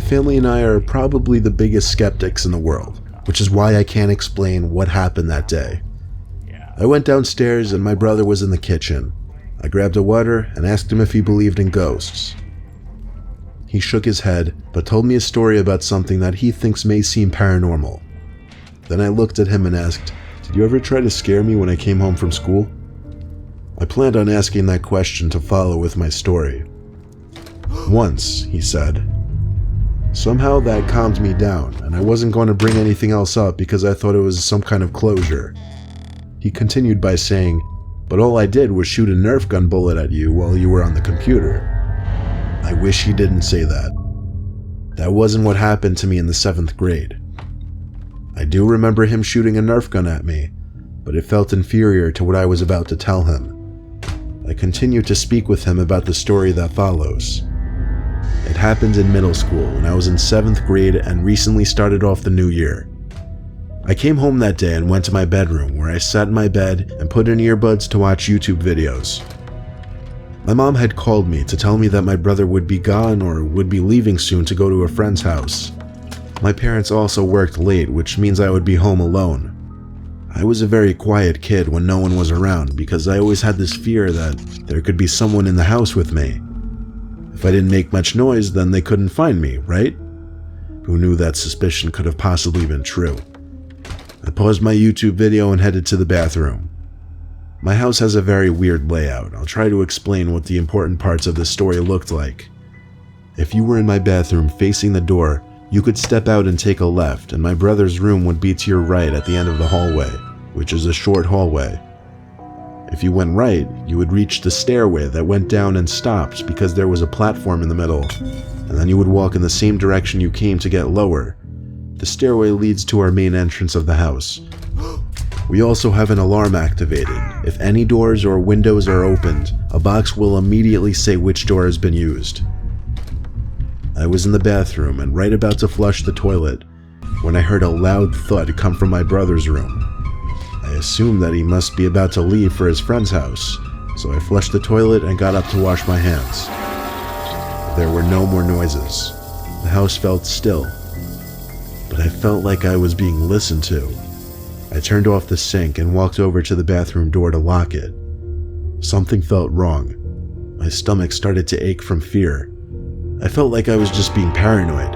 family and I are probably the biggest skeptics in the world, which is why I can't explain what happened that day. I went downstairs and my brother was in the kitchen. I grabbed a water and asked him if he believed in ghosts. He shook his head, but told me a story about something that he thinks may seem paranormal. Then I looked at him and asked, "Did you ever try to scare me when I came home from school?" I planned on asking that question to follow with my story. "Once," he said. Somehow that calmed me down, and I wasn't going to bring anything else up because I thought it was some kind of closure. He continued by saying, "But all I did was shoot a Nerf gun bullet at you while you were on the computer." I wish he didn't say that. That wasn't what happened to me in the 7th grade. I do remember him shooting a Nerf gun at me, but it felt inferior to what I was about to tell him. I continued to speak with him about the story that follows. It happened in middle school when I was in 7th grade and recently started off the new year. I came home that day and went to my bedroom where I sat in my bed and put in earbuds to watch YouTube videos. My mom had called me to tell me that my brother would be gone or would be leaving soon to go to a friend's house. My parents also worked late, which means I would be home alone. I was a very quiet kid when no one was around because I always had this fear that there could be someone in the house with me. If I didn't make much noise, then they couldn't find me, right? Who knew that suspicion could have possibly been true? I paused my YouTube video and headed to the bathroom. My house has a very weird layout. I'll try to explain what the important parts of this story looked like. If you were in my bathroom facing the door, you could step out and take a left, and my brother's room would be to your right at the end of the hallway, which is a short hallway. If you went right, you would reach the stairway that went down and stopped because there was a platform in the middle, and then you would walk in the same direction you came to get lower. The stairway leads to our main entrance of the house. We also have an alarm activated. If any doors or windows are opened, a box will immediately say which door has been used. I was in the bathroom and right about to flush the toilet when I heard a loud thud come from my brother's room. I assumed that he must be about to leave for his friend's house, so I flushed the toilet and got up to wash my hands. There were no more noises. The house felt still, but I felt like I was being listened to. I turned off the sink and walked over to the bathroom door to lock it. Something felt wrong. My stomach started to ache from fear. I felt like I was just being paranoid,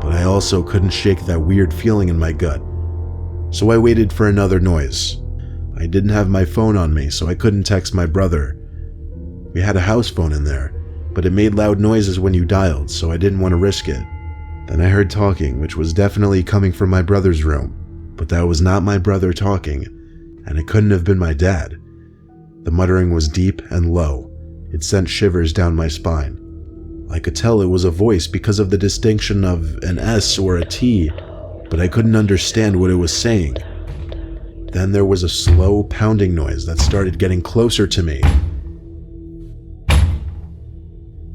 but I also couldn't shake that weird feeling in my gut. So I waited for another noise. I didn't have my phone on me, so I couldn't text my brother. We had a house phone in there, but it made loud noises when you dialed, so I didn't want to risk it. Then I heard talking, which was definitely coming from my brother's room. But that was not my brother talking, and it couldn't have been my dad. The muttering was deep and low. It sent shivers down my spine. I could tell it was a voice because of the distinction of an S or a T, but I couldn't understand what it was saying. Then there was a slow pounding noise that started getting closer to me.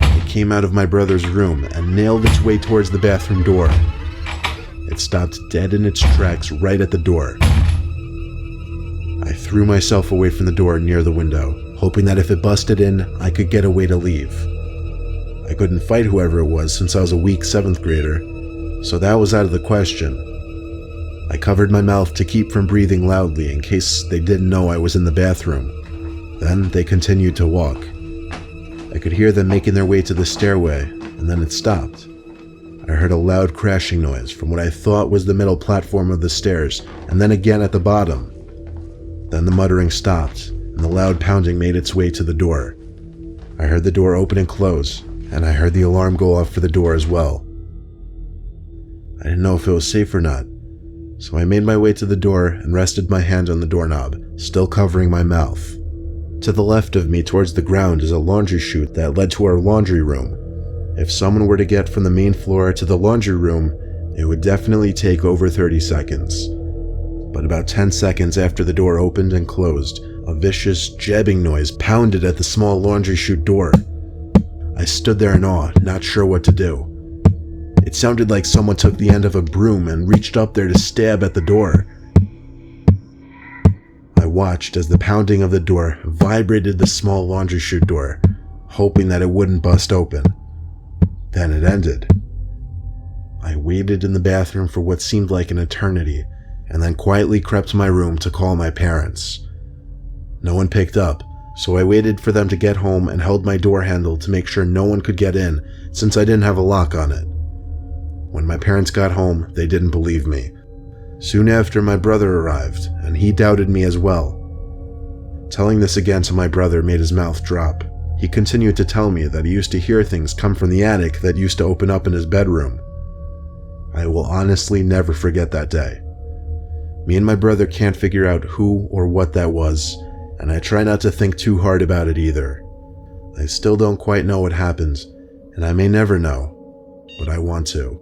It came out of my brother's room and nailed its way towards the bathroom door. It stopped dead in its tracks right at the door. I threw myself away from the door near the window, hoping that if it busted in, I could get a way to leave. I couldn't fight whoever it was since I was a weak 7th grader, so that was out of the question. I covered my mouth to keep from breathing loudly in case they didn't know I was in the bathroom. Then they continued to walk. I could hear them making their way to the stairway, and then it stopped. I heard a loud crashing noise from what I thought was the middle platform of the stairs, and then again at the bottom. Then the muttering stopped, and the loud pounding made its way to the door. I heard the door open and close, and I heard the alarm go off for the door as well. I didn't know if it was safe or not, so I made my way to the door and rested my hand on the doorknob, still covering my mouth. To the left of me towards the ground is a laundry chute that led to our laundry room. If someone were to get from the main floor to the laundry room, it would definitely take over 30 seconds. But about 10 seconds after the door opened and closed, a vicious jabbing noise pounded at the small laundry chute door. I stood there in awe, not sure what to do. It sounded like someone took the end of a broom and reached up there to stab at the door. I watched as the pounding of the door vibrated the small laundry chute door, hoping that it wouldn't bust open. Then it ended. I waited in the bathroom for what seemed like an eternity, and then quietly crept to my room to call my parents. No one picked up, so I waited for them to get home and held my door handle to make sure no one could get in since I didn't have a lock on it. When my parents got home, they didn't believe me. Soon after, my brother arrived, and he doubted me as well. Telling this again to my brother made his mouth drop. He continued to tell me that he used to hear things come from the attic that used to open up in his bedroom. I will honestly never forget that day. Me and my brother can't figure out who or what that was, and I try not to think too hard about it either. I still don't quite know what happened, and I may never know, but I want to.